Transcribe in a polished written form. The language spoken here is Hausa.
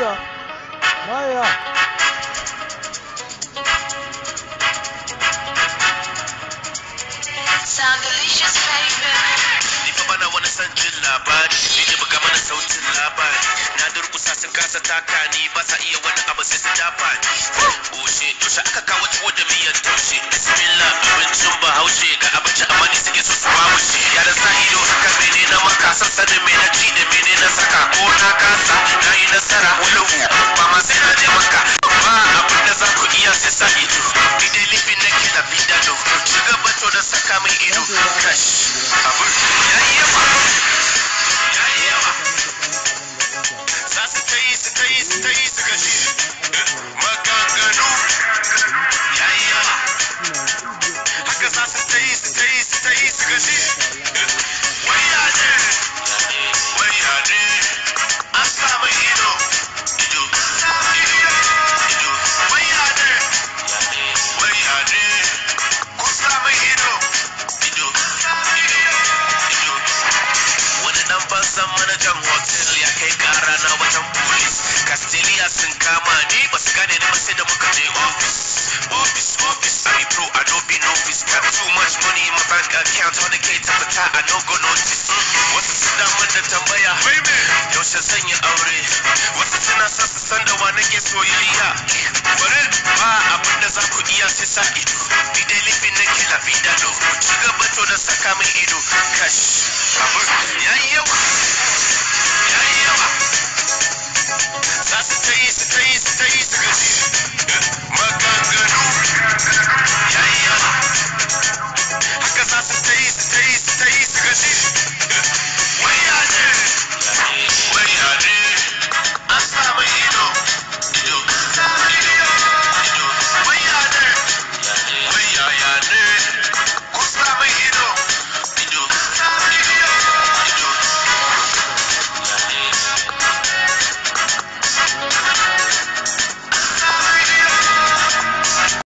Maya. Maya. Sound delicious, baby. Ni fa bana wani son jin labari, ni ne buga mana sautin labari. Na durkusa sun kasa taka ni, ba sa iya wani abu sai su dafa ni. Oshe, yaushe aka kawo tuwo da miyan taushe. Bismillah, abincin Bahaushe, ga abinci amma ni suke so su wawushe. Yaran sa ido akan mene na maka, sassanin me na ci da mene na saka. Ko na kasa, na yi nasara, wulubu, ba ma sai na je maka. Ba abin da za ku iya sai sa ido. Ni dai lifin nake da bidado. Shiga bato da saka min ido. Kash, abin ya yi yawa. Ya yi yawa. Za su ta yi, su ta yi, su ta yi, su gaji. Maganganu ya yi yawa. Haka za su ta yi, su ta yi, su ta yi, su gaji. Waya ne, waya ne. An sa mai ido. Ido, ido, ido. Waya ne, waya ne. Kun sa mai ido. Ido, ido, ido. Wani dan banzan manajan hotel ya kai kara na wajen polis. Castelia sun kama ni, ba su gane ni ba sai da muka je office. Office, office, I pro, I don't be novice. Got too much money in my bank account, on the gate ta fita, I no go notice. Wasu su damar da tambaya, yaushe zan yi aure. Wasu suna son su san da wa nake soyayya. Bari ba abin da za ku iya sai sa ido. Ni dai lifin nake la vida lo. Shiga bato da saka min ido. Kash.